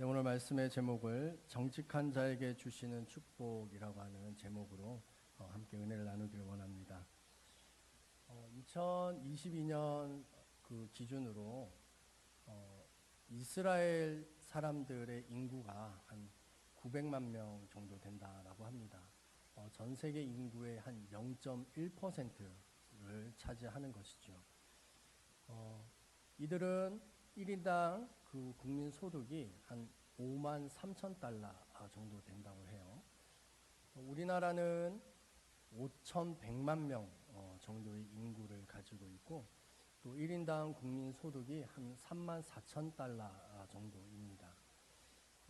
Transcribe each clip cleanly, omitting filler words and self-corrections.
오늘 말씀의 제목을 정직한 자에게 주시는 축복이라고 하는 제목으로 함께 은혜를 나누기를 원합니다. 2022년 그 기준으로 이스라엘 사람들의 인구가 한 900만 명 정도 된다라고 합니다. 전 세계 인구의 한 0.1%를 차지하는 것이죠. 이들은 1인당 그 국민 소득이 한 5만 3천 달러 정도 된다고 해요. 우리나라는 5,100만 명 정도의 인구를 가지고 있고 또 1인당 국민 소득이 한 3만 4천 달러 정도입니다.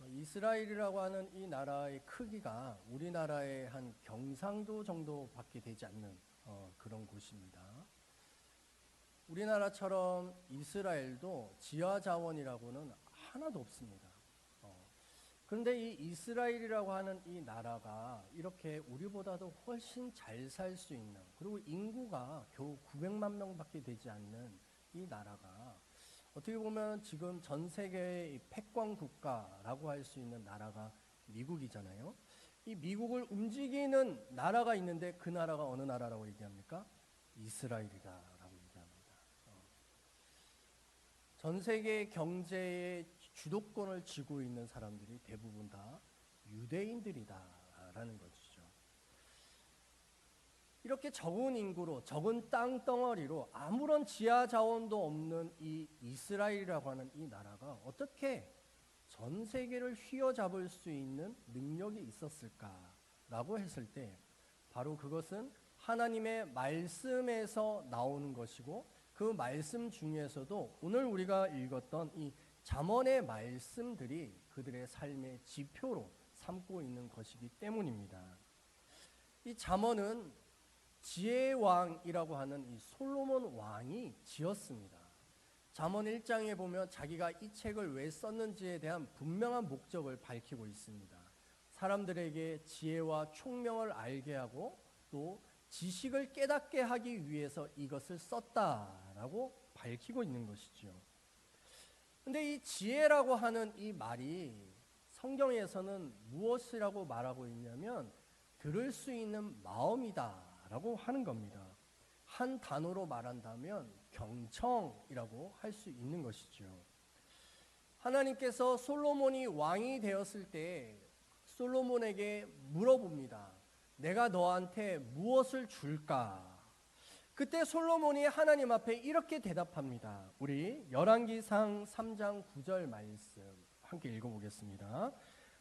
이스라엘이라고 하는 이 나라의 크기가 우리나라의 한 경상도 정도밖에 되지 않는 그런 곳입니다. 우리나라처럼 이스라엘도 지하 자원이라고는 하나도 없습니다. 그런데 이 이스라엘이라고 하는 이 나라가 이렇게 우리보다도 훨씬 잘 살 수 있는, 그리고 인구가 겨우 900만 명밖에 되지 않는 이 나라가 어떻게 보면 지금 전 세계의 패권 국가라고 할 수 있는 나라가 미국이잖아요. 이 미국을 움직이는 나라가 있는데 그 나라가 어느 나라라고 얘기합니까? 이스라엘이다. 전 세계 경제의 주도권을 쥐고 있는 사람들이 대부분 다 유대인들이다라는 것이죠. 이렇게 적은 인구로, 적은 땅덩어리로 아무런 지하 자원도 없는 이 이스라엘이라고 하는 이 나라가 어떻게 전 세계를 휘어잡을 수 있는 능력이 있었을까라고 했을 때 바로 그것은 하나님의 말씀에서 나오는 것이고, 그 말씀 중에서도 오늘 우리가 읽었던 이 잠언의 말씀들이 그들의 삶의 지표로 삼고 있는 것이기 때문입니다. 이 잠언은 지혜의 왕이라고 하는 이 솔로몬 왕이 지었습니다. 잠언 1장에 보면 자기가 이 책을 왜 썼는지에 대한 분명한 목적을 밝히고 있습니다. 사람들에게 지혜와 총명을 알게 하고 또 지식을 깨닫게 하기 위해서 이것을 썼다라고 밝히고 있는 것이죠. 근데 이 지혜라고 하는 이 말이 성경에서는 무엇이라고 말하고 있냐면 들을 수 있는 마음이다라고 하는 겁니다. 한 단어로 말한다면 경청이라고 할 수 있는 것이죠. 하나님께서 솔로몬이 왕이 되었을 때 솔로몬에게 물어봅니다. 내가 너한테 무엇을 줄까? 그때 솔로몬이 하나님 앞에 이렇게 대답합니다. 우리 열왕기상 3장 9절 말씀 함께 읽어보겠습니다.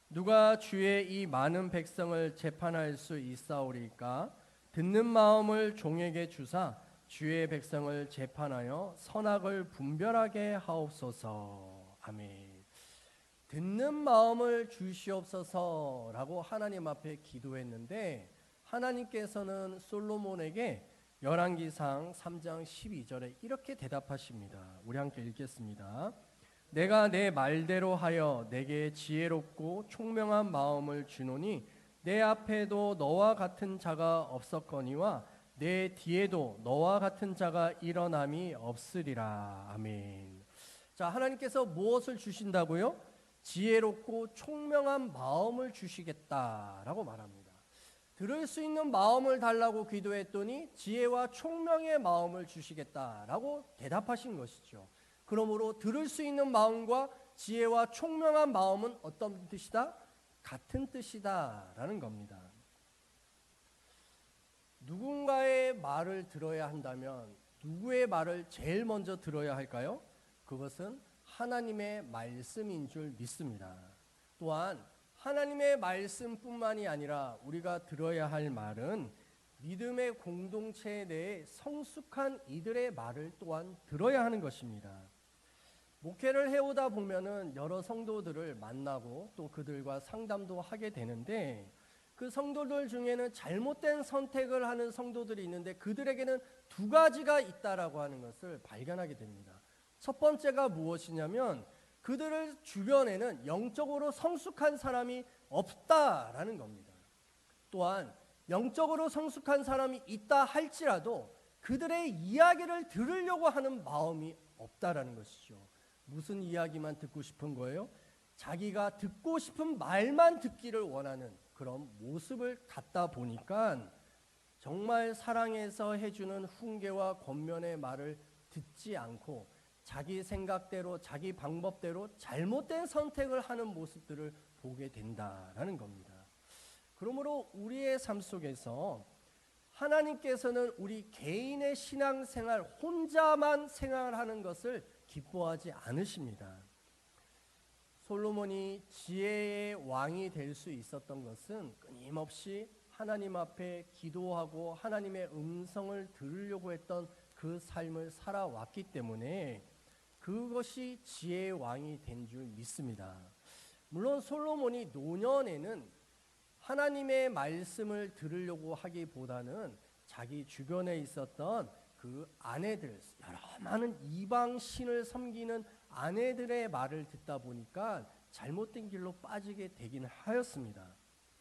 누가 주의 이 많은 백성을 재판할 수 있사오리까? 듣는 마음을 종에게 주사 주의 백성을 재판하여 선악을 분별하게 하옵소서. 아멘. 듣는 마음을 주시옵소서라고 하나님 앞에 기도했는데 하나님께서는 솔로몬에게 열왕기상 3장 12절에 이렇게 대답하십니다. 우리 함께 읽겠습니다. 내가 내 말대로 하여 내게 지혜롭고 총명한 마음을 주노니 내 앞에도 너와 같은 자가 없었거니와 내 뒤에도 너와 같은 자가 일어남이 없으리라. 아멘. 자, 하나님께서 무엇을 주신다고요? 지혜롭고 총명한 마음을 주시겠다라고 말합니다. 들을 수 있는 마음을 달라고 기도했더니 지혜와 총명의 마음을 주시겠다라고 대답하신 것이죠. 그러므로 들을 수 있는 마음과 지혜와 총명한 마음은 어떤 뜻이다? 같은 뜻이다라는 겁니다. 누군가의 말을 들어야 한다면 누구의 말을 제일 먼저 들어야 할까요? 그것은 하나님의 말씀인 줄 믿습니다. 또한 하나님의 말씀뿐만이 아니라 우리가 들어야 할 말은 믿음의 공동체 내에 성숙한 이들의 말을 또한 들어야 하는 것입니다. 목회를 해오다 보면은 여러 성도들을 만나고 또 그들과 상담도 하게 되는데 그 성도들 중에는 잘못된 선택을 하는 성도들이 있는데 그들에게는 두 가지가 있다라고 하는 것을 발견하게 됩니다. 첫 번째가 무엇이냐면 그들의 주변에는 영적으로 성숙한 사람이 없다라는 겁니다. 또한 영적으로 성숙한 사람이 있다 할지라도 그들의 이야기를 들으려고 하는 마음이 없다라는 것이죠. 무슨 이야기만 듣고 싶은 거예요? 자기가 듣고 싶은 말만 듣기를 원하는 그런 모습을 갖다 보니까 정말 사랑해서 해주는 훈계와 권면의 말을 듣지 않고 자기 생각대로 자기 방법대로 잘못된 선택을 하는 모습들을 보게 된다라는 겁니다. 그러므로 우리의 삶 속에서 하나님께서는 우리 개인의 신앙생활 혼자만 생활하는 것을 기뻐하지 않으십니다. 솔로몬이 지혜의 왕이 될 수 있었던 것은 끊임없이 하나님 앞에 기도하고 하나님의 음성을 들으려고 했던 그 삶을 살아왔기 때문에 그것이 지혜의 왕이 된 줄 믿습니다. 물론 솔로몬이 노년에는 하나님의 말씀을 들으려고 하기보다는 자기 주변에 있었던 그 아내들, 여러 많은 이방 신을 섬기는 아내들의 말을 듣다 보니까 잘못된 길로 빠지게 되긴 하였습니다.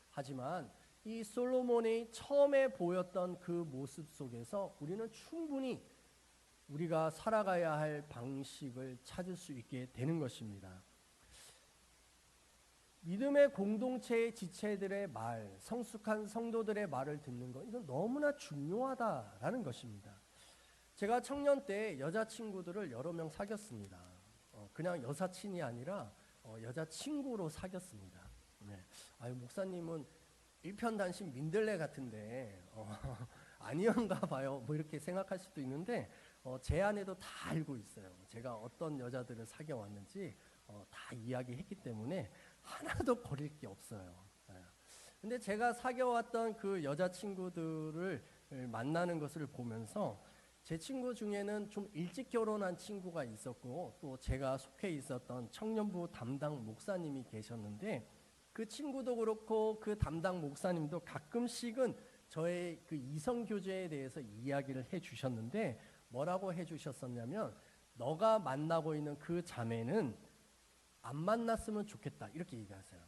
하지만 이 솔로몬이 처음에 보였던 그 모습 속에서 우리는 충분히 우리가 살아가야 할 방식을 찾을 수 있게 되는 것입니다. 믿음의 공동체의 지체들의 말, 성숙한 성도들의 말을 듣는 것, 이건 너무나 중요하다라는 것입니다. 제가 청년 때 여자친구들을 여러 명 사귀었습니다. 그냥 여사친이 아니라 여자친구로 사귀었습니다. 네. 아유, 목사님은 일편단심 민들레 같은데 아니었나 봐요. 뭐 이렇게 생각할 수도 있는데 제 아내도 다 알고 있어요. 제가 어떤 여자들을 사귀어왔는지 다 이야기했기 때문에 하나도 버릴 게 없어요. 근데 제가 사귀어왔던 그 여자친구들을 만나는 것을 보면서 제 친구 중에는 좀 일찍 결혼한 친구가 있었고 또 제가 속해 있었던 청년부 담당 목사님이 계셨는데 그 친구도 그렇고 그 담당 목사님도 가끔씩은 저의 그 이성 교제에 대해서 이야기를 해주셨는데 뭐라고 해주셨었냐면 너가 만나고 있는 그 자매는 안 만났으면 좋겠다 이렇게 얘기하세요.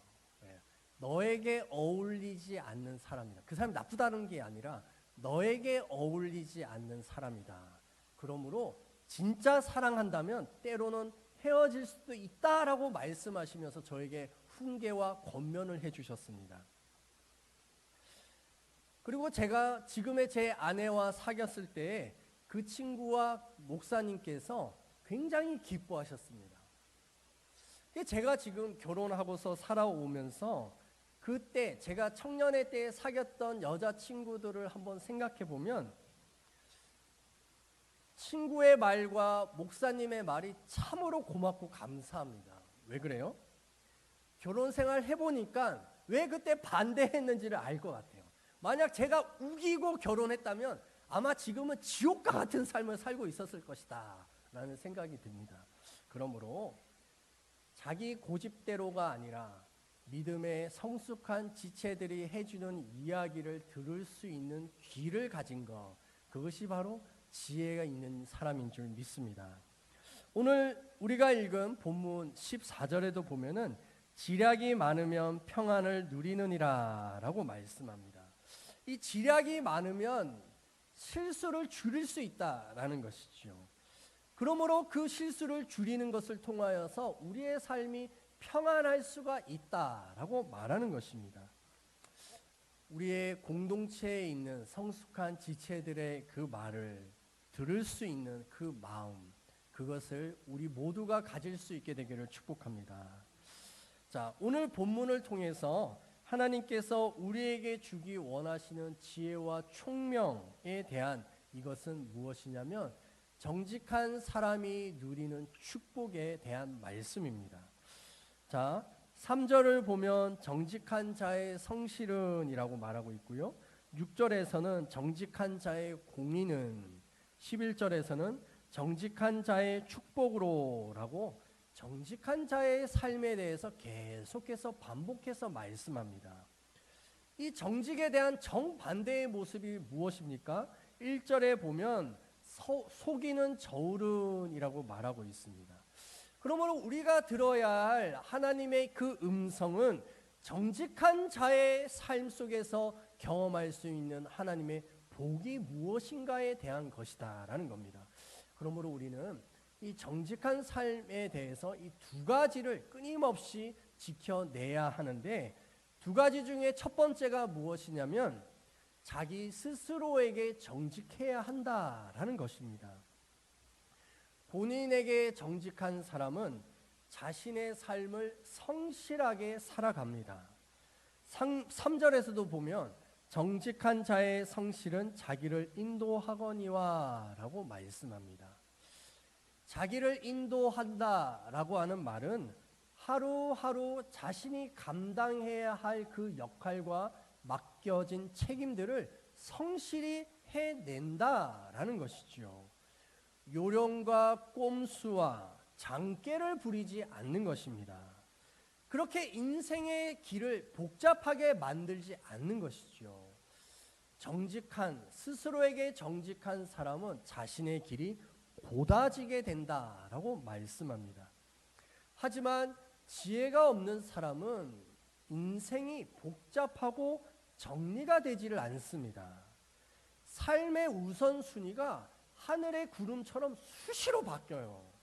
너에게 어울리지 않는 사람이다. 그 사람이 나쁘다는 게 아니라 너에게 어울리지 않는 사람이다. 그러므로 진짜 사랑한다면 때로는 헤어질 수도 있다라고 말씀하시면서 저에게 훈계와 권면을 해주셨습니다. 그리고 제가 지금의 제 아내와 사귀었을 때 그 친구와 목사님께서 굉장히 기뻐하셨습니다. 제가 지금 결혼하고서 살아오면서 그때 제가 청년의 때에 사귀었던 여자친구들을 한번 생각해 보면 친구의 말과 목사님의 말이 참으로 고맙고 감사합니다. 왜 그래요? 결혼 생활 해보니까 왜 그때 반대했는지를 알 것 같아요. 만약 제가 우기고 결혼했다면 아마 지금은 지옥과 같은 삶을 살고 있었을 것이다 라는 생각이 듭니다. 그러므로 자기 고집대로가 아니라 믿음의 성숙한 지체들이 해주는 이야기를 들을 수 있는 귀를 가진 것, 그것이 바로 지혜가 있는 사람인 줄 믿습니다. 오늘 우리가 읽은 본문 14절에도 보면은 지략이 많으면 평안을 누리느니라 라고 말씀합니다. 이 지략이 많으면 실수를 줄일 수 있다라는 것이죠. 그러므로 그 실수를 줄이는 것을 통하여서 우리의 삶이 평안할 수가 있다라고 말하는 것입니다. 우리의 공동체에 있는 성숙한 지체들의 그 말을 들을 수 있는 그 마음, 그것을 우리 모두가 가질 수 있게 되기를 축복합니다. 자, 오늘 본문을 통해서 하나님께서 우리에게 주기 원하시는 지혜와 총명에 대한 이것은 무엇이냐면 정직한 사람이 누리는 축복에 대한 말씀입니다. 자, 3절을 보면 정직한 자의 성실은 이라고 말하고 있고요. 6절에서는 정직한 자의 공의는, 11절에서는 정직한 자의 축복으로 라고 정직한 자의 삶에 대해서 계속해서 반복해서 말씀합니다. 이 정직에 대한 정반대의 모습이 무엇입니까? 1절에 보면 속이는 저울은이라고 말하고 있습니다. 그러므로 우리가 들어야 할 하나님의 그 음성은 정직한 자의 삶 속에서 경험할 수 있는 하나님의 복이 무엇인가에 대한 것이다 라는 겁니다. 그러므로 우리는 이 정직한 삶에 대해서 이 두 가지를 끊임없이 지켜내야 하는데, 두 가지 중에 첫 번째가 무엇이냐면 자기 스스로에게 정직해야 한다라는 것입니다. 본인에게 정직한 사람은 자신의 삶을 성실하게 살아갑니다. 3절에서도 보면 정직한 자의 성실은 자기를 인도하거니와 라고 말씀합니다. 자기를 인도한다라고 하는 말은 하루하루 자신이 감당해야 할 그 역할과 맡겨진 책임들을 성실히 해낸다라는 것이죠. 요령과 꼼수와 장깨를 부리지 않는 것입니다. 그렇게 인생의 길을 복잡하게 만들지 않는 것이죠. 스스로에게 정직한 사람은 자신의 길이 고다지게 된다라고 말씀합니다. 하지만 지혜가 없는 사람은 인생이 복잡하고 정리가 되지를 않습니다. 삶의 우선순위가 하늘의 구름처럼 수시로 바뀌어요.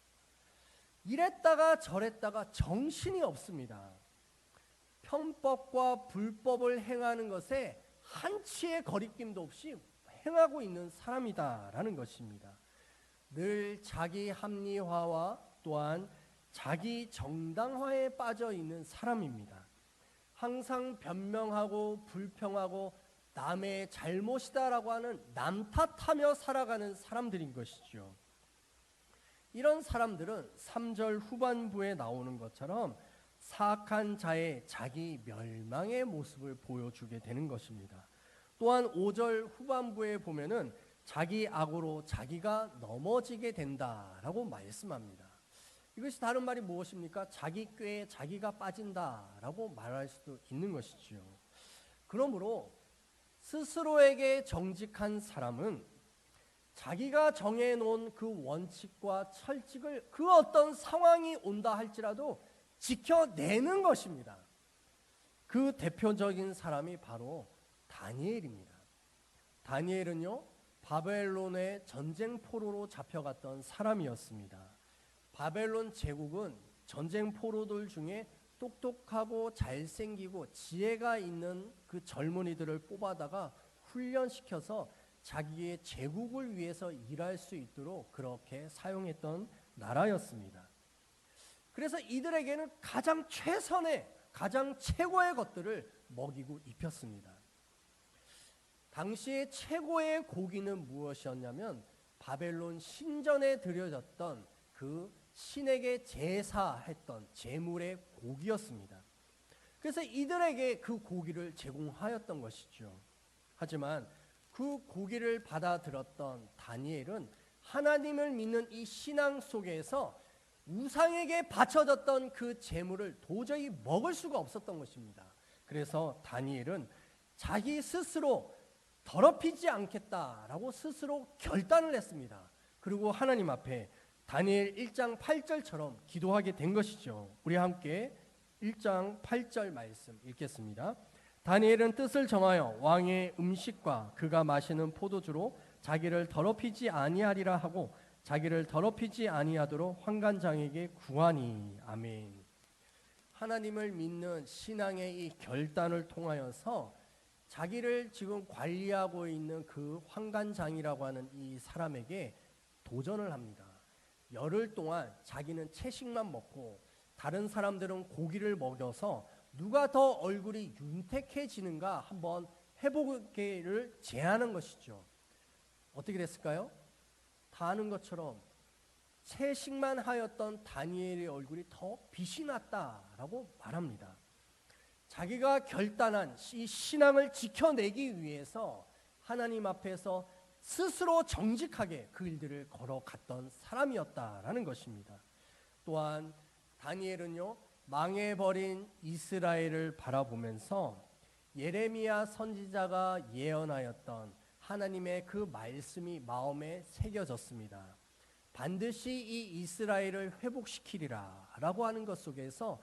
이랬다가 저랬다가 정신이 없습니다. 편법과 불법을 행하는 것에 한치의 거리낌도 없이 행하고 있는 사람이다라는 것입니다. 늘 자기 합리화와 또한 자기 정당화에 빠져 있는 사람입니다. 항상 변명하고 불평하고 남의 잘못이다라고 하는 남 탓하며 살아가는 사람들인 것이죠. 이런 사람들은 3절 후반부에 나오는 것처럼 사악한 자의 자기 멸망의 모습을 보여주게 되는 것입니다. 또한 5절 후반부에 보면은 자기 악으로 자기가 넘어지게 된다라고 말씀합니다. 이것이 다른 말이 무엇입니까? 자기 꾀에 자기가 빠진다라고 말할 수도 있는 것이지요. 그러므로 스스로에게 정직한 사람은 자기가 정해놓은 그 원칙과 철칙을 그 어떤 상황이 온다 할지라도 지켜내는 것입니다. 그 대표적인 사람이 바로 다니엘입니다. 다니엘은요, 바벨론의 전쟁 포로로 잡혀갔던 사람이었습니다. 바벨론 제국은 전쟁 포로들 중에 똑똑하고 잘생기고 지혜가 있는 그 젊은이들을 뽑아다가 훈련시켜서 자기의 제국을 위해서 일할 수 있도록 그렇게 사용했던 나라였습니다. 그래서 이들에게는 가장 최선의, 가장 최고의 것들을 먹이고 입혔습니다. 당시의 최고의 고기는 무엇이었냐면 바벨론 신전에 드려졌던 그 신에게 제사했던 제물의 고기였습니다. 그래서 이들에게 그 고기를 제공하였던 것이죠. 하지만 그 고기를 받아들었던 다니엘은 하나님을 믿는 이 신앙 속에서 우상에게 바쳐졌던 그 제물을 도저히 먹을 수가 없었던 것입니다. 그래서 다니엘은 자기 스스로 더럽히지 않겠다라고 스스로 결단을 했습니다. 그리고 하나님 앞에 다니엘 1장 8절처럼 기도하게 된 것이죠. 우리 함께 1장 8절 말씀 읽겠습니다. 다니엘은 뜻을 정하여 왕의 음식과 그가 마시는 포도주로 자기를 더럽히지 아니하리라 하고 자기를 더럽히지 아니하도록 환관장에게 구하니. 아멘. 하나님을 믿는 신앙의 이 결단을 통하여서 자기를 지금 관리하고 있는 그 환관장이라고 하는 이 사람에게 도전을 합니다. 열흘 동안 자기는 채식만 먹고 다른 사람들은 고기를 먹여서 누가 더 얼굴이 윤택해지는가 한번 해보기를 제안한 것이죠. 어떻게 됐을까요? 다 아는 것처럼 채식만 하였던 다니엘의 얼굴이 더 빛이 났다라고 말합니다. 자기가 결단한 이 신앙을 지켜내기 위해서 하나님 앞에서 스스로 정직하게 그 일들을 걸어갔던 사람이었다라는 것입니다. 또한 다니엘은요, 망해버린 이스라엘을 바라보면서 예레미야 선지자가 예언하였던 하나님의 그 말씀이 마음에 새겨졌습니다. 반드시 이 이스라엘을 회복시키리라 라고 하는 것 속에서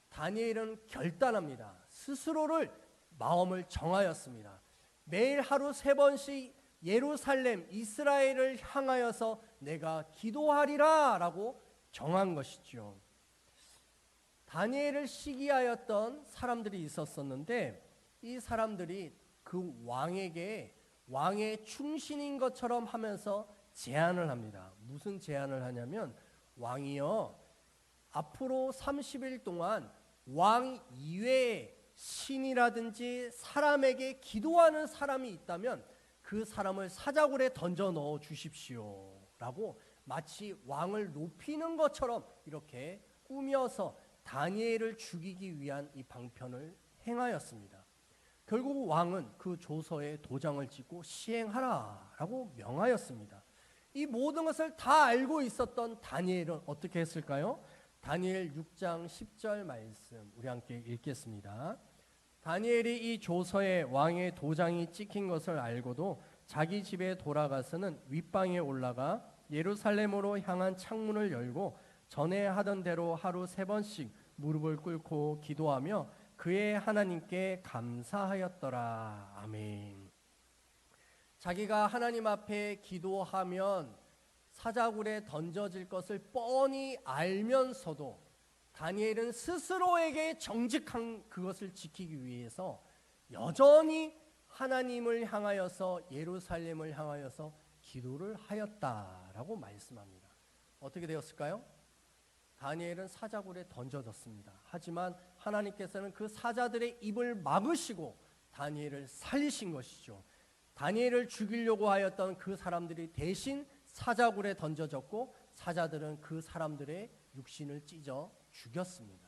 다니엘은 결단합니다. 스스로를 마음을 정하였습니다. 매일 하루 3번씩 예루살렘 이스라엘을 향하여서 내가 기도하리라 라고 정한 것이죠. 다니엘을 시기하였던 사람들이 있었었는데 이 사람들이 그 왕에게 왕의 충신인 것처럼 하면서 제안을 합니다. 무슨 제안을 하냐면 왕이여 앞으로 30일 동안 왕 이외에 신이라든지 사람에게 기도하는 사람이 있다면 그 사람을 사자굴에 던져 넣어 주십시오 라고 마치 왕을 높이는 것처럼 이렇게 꾸며서 다니엘을 죽이기 위한 이 방편을 행하였습니다. 결국 왕은 그 조서에 도장을 찍고 시행하라 라고 명하였습니다. 이 모든 것을 다 알고 있었던 다니엘은 어떻게 했을까요? 다니엘 6장 10절 말씀 우리 함께 읽겠습니다. 다니엘이 이 조서에 왕의 도장이 찍힌 것을 알고도 자기 집에 돌아가서는 윗방에 올라가 예루살렘으로 향한 창문을 열고 전에 하던 대로 하루 3번씩 무릎을 꿇고 기도하며 그의 하나님께 감사하였더라. 아멘. 자기가 하나님 앞에 기도하면 사자굴에 던져질 것을 뻔히 알면서도 다니엘은 스스로에게 정직한 그것을 지키기 위해서 여전히 하나님을 향하여서 예루살렘을 향하여서 기도를 하였다라고 말씀합니다. 어떻게 되었을까요? 다니엘은 사자굴에 던져졌습니다. 하지만 하나님께서는 그 사자들의 입을 막으시고 다니엘을 살리신 것이죠. 다니엘을 죽이려고 하였던 그 사람들이 대신 사자굴에 던져졌고 사자들은 그 사람들의 육신을 찢어 죽였습니다.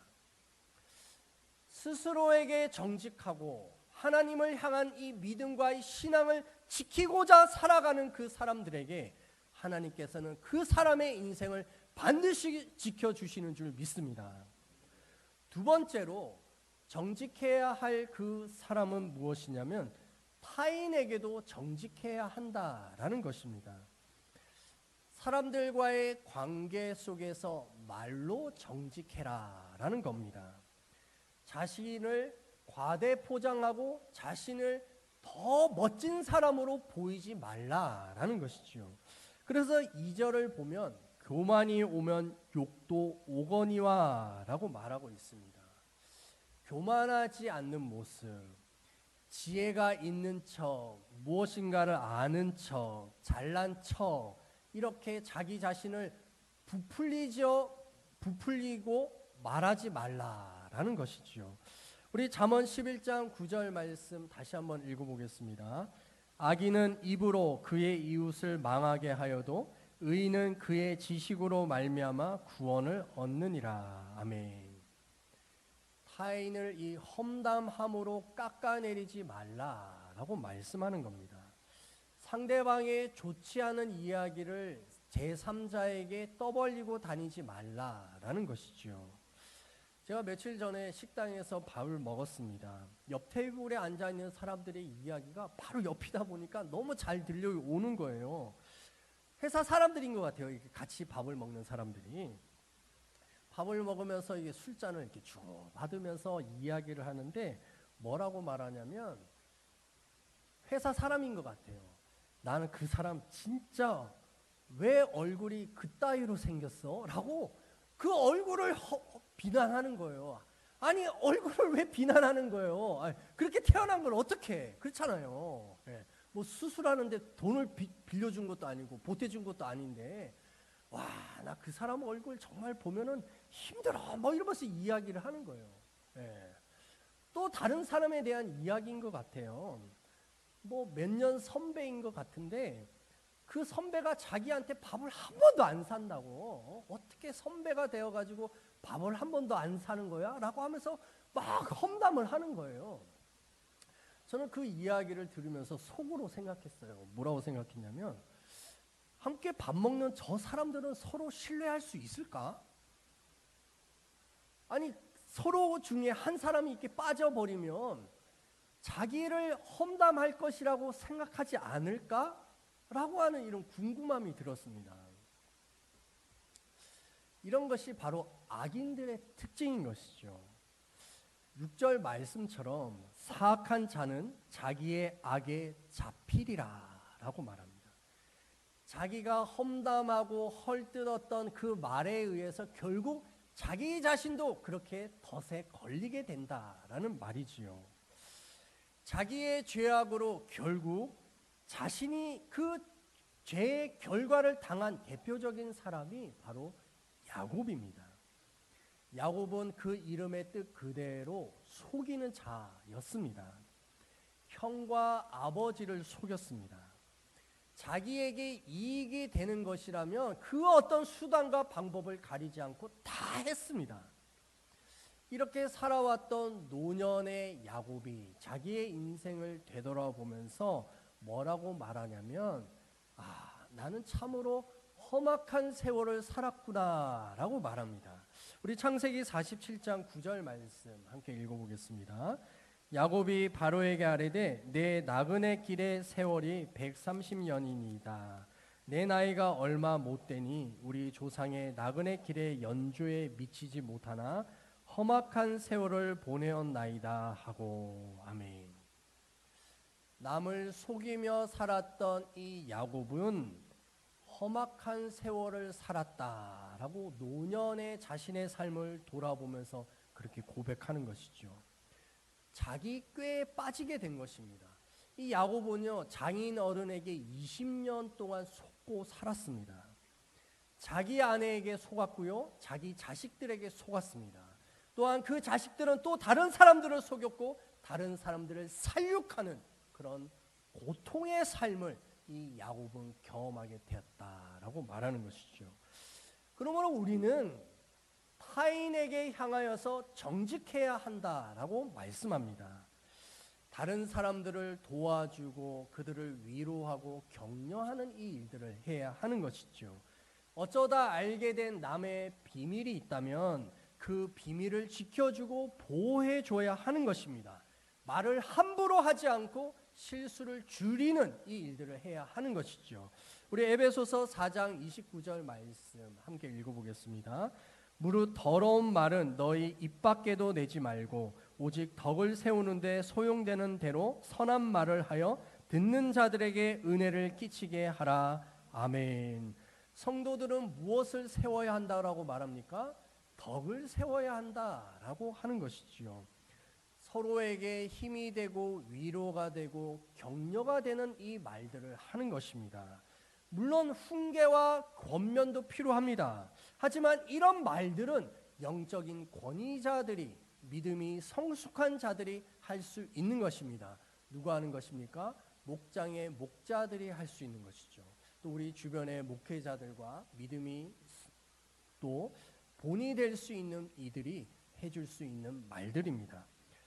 스스로에게 정직하고 하나님을 향한 이 믿음과 이 신앙을 지키고자 살아가는 그 사람들에게 하나님께서는 그 사람의 인생을 반드시 지켜주시는 줄 믿습니다. 두 번째로 정직해야 할 그 사람은 무엇이냐면 타인에게도 정직해야 한다라는 것입니다. 사람들과의 관계 속에서 말로 정직해라라는 겁니다. 자신을 과대 포장하고 자신을 더 멋진 사람으로 보이지 말라라는 것이지요. 그래서 2절을 보면 교만이 오면 욕도 오거니와 라고 말하고 있습니다. 교만하지 않는 모습, 지혜가 있는 척, 무엇인가를 아는 척, 잘난 척 이렇게 자기 자신을 부풀리고 말하지 말라라는 것이지요. 우리 잠언 11장 9절 말씀 다시 한번 읽어보겠습니다. 악인은 입으로 그의 이웃을 망하게 하여도 의인은 그의 지식으로 말미암아 구원을 얻느니라. 아멘. 타인을 이 험담함으로 깎아내리지 말라라고 말씀하는 겁니다. 상대방의 좋지 않은 이야기를 제3자에게 떠벌리고 다니지 말라라는 것이죠. 제가 며칠 전에 식당에서 밥을 먹었습니다. 옆 테이블에 앉아있는 사람들의 이야기가 바로 옆이다 보니까 너무 잘 들려오는 거예요. 회사 사람들인 것 같아요. 이렇게 같이 밥을 먹는 사람들이. 밥을 먹으면서 이게 술잔을 이렇게 쭉 받으면서 이야기를 하는데 뭐라고 말하냐면 회사 사람인 것 같아요. 나는 그 사람 진짜 왜 얼굴이 그따위로 생겼어? 라고 그 얼굴을 비난하는 거예요. 아니 얼굴을 왜 비난하는 거예요? 아니, 그렇게 태어난 걸 어떻게 해? 그렇잖아요. 네. 뭐 수술하는데 돈을 빌려준 것도 아니고 보태준 것도 아닌데 와, 나 그 사람 얼굴 정말 보면은 힘들어 뭐 이러면서 이야기를 하는 거예요. 네. 또 다른 사람에 대한 이야기인 것 같아요. 뭐 몇 년 선배인 것 같은데 그 선배가 자기한테 밥을 한 번도 안 산다고 어떻게 선배가 되어가지고 밥을 한 번도 안 사는 거야? 라고 하면서 막 험담을 하는 거예요. 저는 그 이야기를 들으면서 속으로 생각했어요. 뭐라고 생각했냐면 함께 밥 먹는 저 사람들은 서로 신뢰할 수 있을까? 아니 서로 중에 한 사람이 이렇게 빠져버리면 자기를 험담할 것이라고 생각하지 않을까? 라고 하는 이런 궁금함이 들었습니다. 이런 것이 바로 악인들의 특징인 것이죠. 6절 말씀처럼 사악한 자는 자기의 악에 잡히리라 라고 말합니다. 자기가 험담하고 헐뜯었던 그 말에 의해서 결국 자기 자신도 그렇게 덫에 걸리게 된다라는 말이지요. 자기의 죄악으로 결국 자신이 그 죄의 결과를 당한 대표적인 사람이 바로 야곱입니다. 야곱은 그 이름의 뜻 그대로 속이는 자였습니다. 형과 아버지를 속였습니다. 자기에게 이익이 되는 것이라면 그 어떤 수단과 방법을 가리지 않고 다 했습니다. 이렇게 살아왔던 노년의 야곱이 자기의 인생을 되돌아보면서 뭐라고 말하냐면 나는 참으로 험악한 세월을 살았구나 라고 말합니다. 우리 창세기 47장 9절 말씀 함께 읽어보겠습니다. 야곱이 바로에게 아뢰되 내 나그네 길의 세월이 130년이니이다. 내 나이가 얼마 못되니 우리 조상의 나그네 길의 연조에 미치지 못하나 험악한 세월을 보내었나이다 하고. 아멘. 남을 속이며 살았던 이 야곱은 험악한 세월을 살았다라고 노년의 자신의 삶을 돌아보면서 그렇게 고백하는 것이죠. 자기 꾀에 빠지게 된 것입니다. 이 야곱은요, 장인 어른에게 20년 동안 속고 살았습니다. 자기 아내에게 속았고요, 자기 자식들에게 속았습니다. 또한 그 자식들은 또 다른 사람들을 속였고 다른 사람들을 살육하는 그런 고통의 삶을 이 야곱은 경험하게 되었다라고 말하는 것이죠. 그러므로 우리는 타인에게 향하여서 정직해야 한다라고 말씀합니다. 다른 사람들을 도와주고 그들을 위로하고 격려하는 이 일들을 해야 하는 것이죠. 어쩌다 알게 된 남의 비밀이 있다면 그 비밀을 지켜주고 보호해줘야 하는 것입니다. 말을 함부로 하지 않고 실수를 줄이는 이 일들을 해야 하는 것이죠. 우리 에베소서 4장 29절 말씀 함께 읽어보겠습니다. 무릇 더러운 말은 너희 입 밖에도 내지 말고 오직 덕을 세우는데 소용되는 대로 선한 말을 하여 듣는 자들에게 은혜를 끼치게 하라. 아멘. 성도들은 무엇을 세워야 한다라고 말합니까? 덕을 세워야 한다라고 하는 것이지요. 서로에게 힘이 되고 위로가 되고 격려가 되는 이 말들을 하는 것입니다. 물론 훈계와 권면도 필요합니다. 하지만 이런 말들은 영적인 권위자들이, 믿음이 성숙한 자들이 할 수 있는 것입니다. 누가 하는 것입니까? 목장의 목자들이 할 수 있는 것이죠. 또 우리 주변의 목회자들과 믿음이 또 본이 될 수 있는 이들이 해줄 수 있는 말들입니다.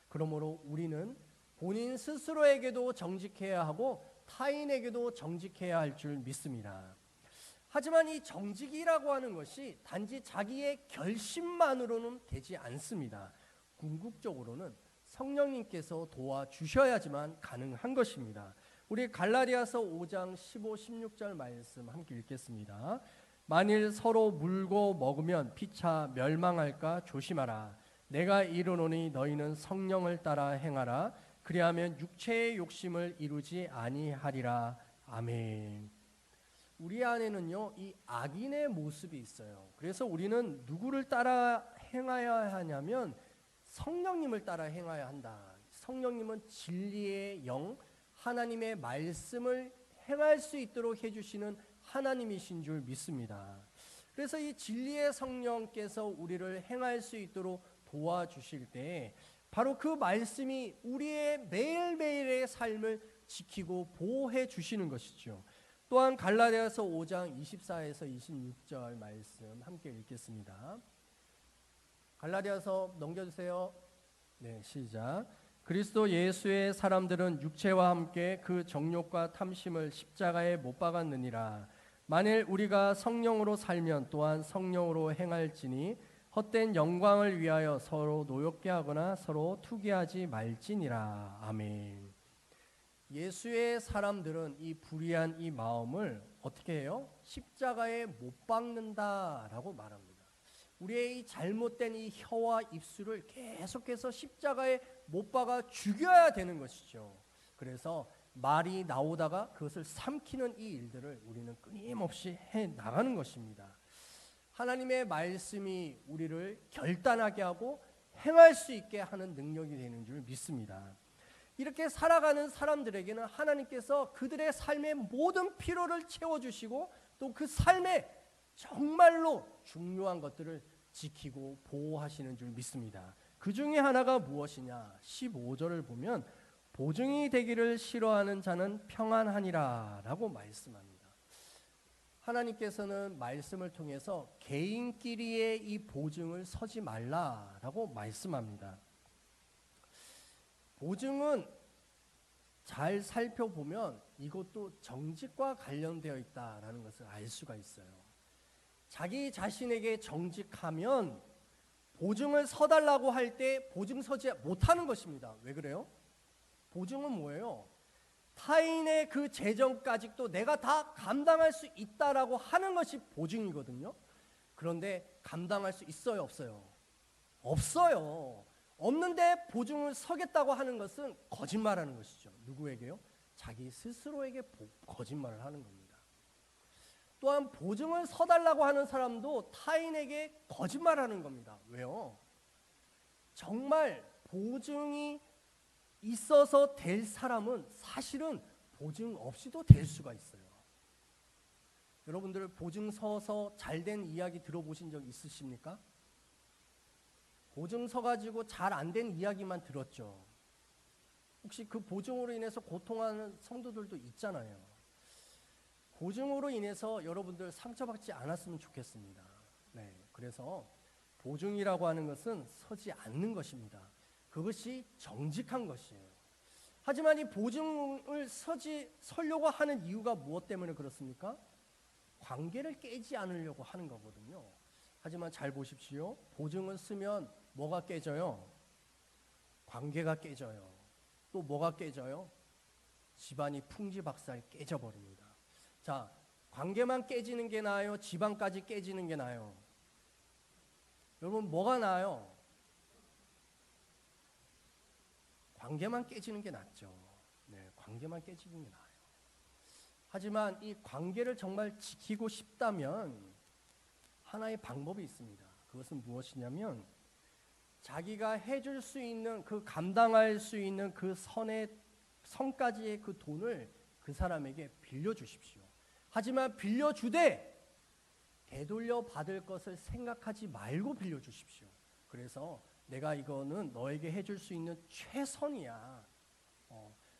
그러므로 우리는 본인 스스로에게도 정직해야 하고 타인에게도 정직해야 할 줄 믿습니다. 하지만 이 정직이라고 하는 것이 단지 자기의 결심만으로는 되지 않습니다. 궁극적으로는 성령님께서 도와주셔야지만 가능한 것입니다. 우리 갈라디아서 5장 15, 16절 말씀 함께 읽겠습니다. 만일 서로 물고 먹으면 피차 멸망할까 조심하라. 내가 이르노니 너희는 성령을 따라 행하라. 그리하면 육체의 욕심을 이루지 아니하리라. 아멘. 우리 안에는요, 이 악인의 모습이 있어요. 그래서 우리는 누구를 따라 행하여야 하냐면 성령님을 따라 행하여야 한다. 성령님은 진리의 영, 하나님의 말씀을 행할 수 있도록 해주시는 하나님이신 줄 믿습니다. 그래서 이 진리의 성령께서 우리를 행할 수 있도록 도와주실 때 바로 그 말씀이 우리의 매일매일의 삶을 지키고 보호해 주시는 것이죠. 또한 갈라디아서 5장 24에서 26절 말씀 함께 읽겠습니다. 갈라디아서 넘겨주세요. 네, 시작. 그리스도 예수의 사람들은 육체와 함께 그 정욕과 탐심을 십자가에 못 박았느니라. 만일 우리가 성령으로 살면 또한 성령으로 행할지니 헛된 영광을 위하여 서로 노엽게 하거나 서로 투기하지 말지니라. 아멘. 예수의 사람들은 이 불의한 이 마음을 어떻게 해요? 십자가에 못 박는다라고 말합니다. 우리의 이 잘못된 이 혀와 입술을 계속해서 십자가에 못 박아 죽여야 되는 것이죠. 그래서 말이 나오다가 그것을 삼키는 이 일들을 우리는 끊임없이 해 나가는 것입니다. 하나님의 말씀이 우리를 결단하게 하고 행할 수 있게 하는 능력이 되는 줄 믿습니다. 이렇게 살아가는 사람들에게는 하나님께서 그들의 삶의 모든 필요를 채워주시고 또 그 삶에 정말로 중요한 것들을 지키고 보호하시는 줄 믿습니다. 그 중에 하나가 무엇이냐? 15절을 보면 보증이 되기를 싫어하는 자는 평안하니라 라고 말씀합니다. 하나님께서는 말씀을 통해서 개인끼리의 이 보증을 서지 말라라고 말씀합니다. 보증은 잘 살펴보면 이것도 정직과 관련되어 있다라는 것을 알 수가 있어요. 자기 자신에게 정직하면 보증을 서달라고 할 때 보증 서지 못하는 것입니다. 왜 그래요? 보증은 뭐예요? 타인의 그 재정까지도 내가 다 감당할 수 있다라고 하는 것이 보증이거든요. 그런데 감당할 수 있어요, 없어요? 없어요. 없는데 보증을 서겠다고 하는 것은 거짓말하는 것이죠. 누구에게요? 자기 스스로에게 거짓말을 하는 겁니다. 또한 보증을 서달라고 하는 사람도 타인에게 거짓말하는 겁니다. 왜요? 정말 보증이 있어서 될 사람은 사실은 보증 없이도 될 수가 있어요. 여러분들 보증 서서 잘된 이야기 들어보신 적 있으십니까? 보증 서 가지고 잘 안 된 이야기만 들었죠. 혹시 그 보증으로 인해서 고통하는 성도들도 있잖아요. 보증으로 인해서 여러분들 상처받지 않았으면 좋겠습니다. 네, 그래서 보증이라고 하는 것은 서지 않는 것입니다. 그것이 정직한 것이에요. 하지만 이 보증을 서려고 하는 이유가 무엇 때문에 그렇습니까? 관계를 깨지 않으려고 하는 거거든요. 하지만 잘 보십시오. 보증을 쓰면 뭐가 깨져요? 관계가 깨져요. 또 뭐가 깨져요? 집안이 풍지박살 깨져버립니다. 자, 관계만 깨지는 게 나아요? 집안까지 깨지는 게 나아요? 여러분 뭐가 나아요? 관계만 깨지는 게 낫죠. 네, 관계만 깨지는 게 나아요. 하지만 이 관계를 정말 지키고 싶다면 하나의 방법이 있습니다. 그것은 무엇이냐면 자기가 해줄 수 있는 그 감당할 수 있는 그 선까지의 그 돈을 그 사람에게 빌려주십시오. 하지만 빌려주되 되돌려 받을 것을 생각하지 말고 빌려주십시오. 그래서 내가 이거는 너에게 해줄 수 있는 최선이야.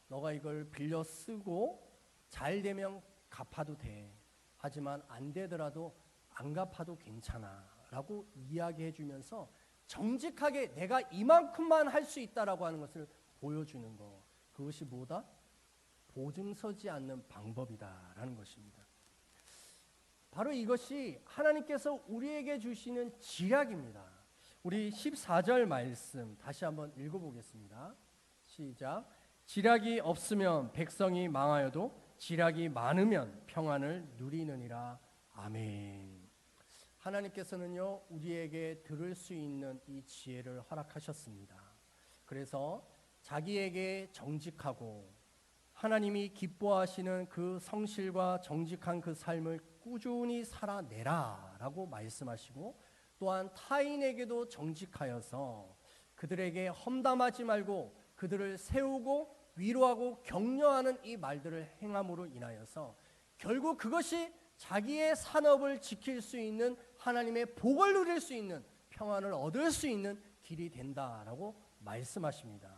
너가 이걸 빌려 쓰고 잘 되면 갚아도 돼. 하지만 안 되더라도 안 갚아도 괜찮아 라고 이야기해 주면서 정직하게 내가 이만큼만 할 수 있다라고 하는 것을 보여주는 것, 그것이 뭐다? 보증 서지 않는 방법이다라는 것입니다. 바로 이것이 하나님께서 우리에게 주시는 지략입니다. 우리 14절 말씀 다시 한번 읽어보겠습니다. 시작. 지략이 없으면 백성이 망하여도 지략이 많으면 평안을 누리느니라. 아멘. 하나님께서는요, 우리에게 들을 수 있는 이 지혜를 허락하셨습니다. 그래서 자기에게 정직하고 하나님이 기뻐하시는 그 성실과 정직한 그 삶을 꾸준히 살아내라 라고 말씀하시고, 또한 타인에게도 정직하여서 그들에게 험담하지 말고 그들을 세우고 위로하고 격려하는 이 말들을 행함으로 인하여서 결국 그것이 자기의 산업을 지킬 수 있는 하나님의 복을 누릴 수 있는 평안을 얻을 수 있는 길이 된다라고 말씀하십니다.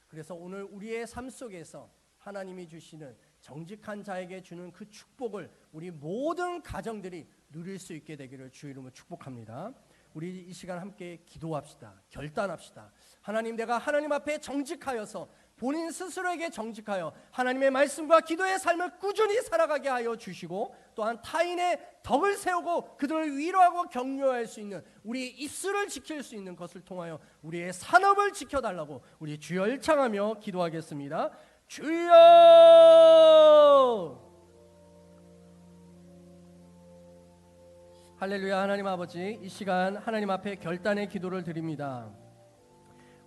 그래서 오늘 우리의 삶 속에서 하나님이 주시는 정직한 자에게 주는 그 축복을 우리 모든 가정들이 누릴 수 있게 되기를 주의 이름으로 축복합니다. 우리 이 시간 함께 기도합시다. 결단합시다. 하나님, 내가 하나님 앞에 정직하여서 본인 스스로에게 정직하여 하나님의 말씀과 기도의 삶을 꾸준히 살아가게 하여 주시고, 또한 타인의 덕을 세우고 그들을 위로하고 격려할 수 있는 우리 입술을 지킬 수 있는 것을 통하여 우리의 산업을 지켜달라고 우리 주여 일창하며 기도하겠습니다. 주여! 할렐루야. 하나님 아버지, 이 시간 하나님 앞에 결단의 기도를 드립니다.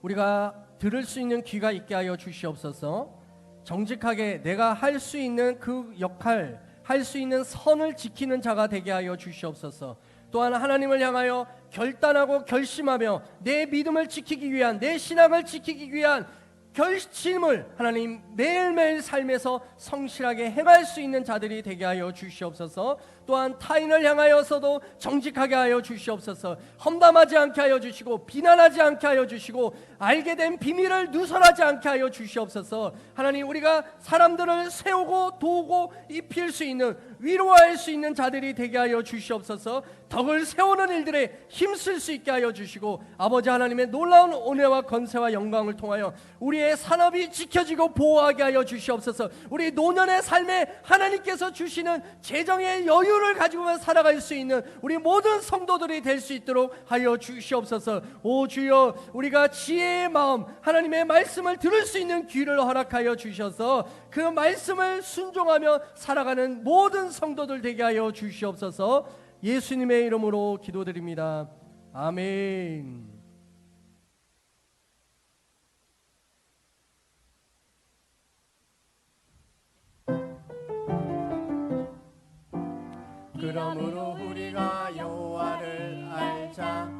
우리가 들을 수 있는 귀가 있게 하여 주시옵소서. 정직하게 내가 할 수 있는 그 역할, 할 수 있는 선을 지키는 자가 되게 하여 주시옵소서. 또한 하나님을 향하여 결단하고 결심하며 내 믿음을 지키기 위한, 내 신앙을 지키기 위한 결심을 하나님 매일매일 삶에서 성실하게 행할 수 있는 자들이 되게 하여 주시옵소서. 또한 타인을 향하여서도 정직하게 하여 주시옵소서. 험담하지 않게 하여 주시고 비난하지 않게 하여 주시고 알게 된 비밀을 누설하지 않게 하여 주시옵소서. 하나님, 우리가 사람들을 세우고 도우고 입힐 수 있는, 위로할 수 있는 자들이 되게 하여 주시옵소서. 덕을 세우는 일들에 힘쓸 수 있게 하여 주시고 아버지 하나님의 놀라운 은혜와 권세와 영광을 통하여 우리의 산업이 지켜지고 보호하게 하여 주시옵소서. 우리 노년의 삶에 하나님께서 주시는 재정의 여유를 가지고 살아갈 수 있는 우리 모든 성도들이 될 수 있도록 하여 주시옵소서. 오 주여, 우리가 지혜의 마음, 하나님의 말씀을 들을 수 있는 귀를 허락하여 주셔서 그 말씀을 순종하며 살아가는 모든 성도들 되게 하여 주시옵소서. 예수님의 이름으로 기도드립니다. 아멘. 그러므로 우리가 여호와를 알자.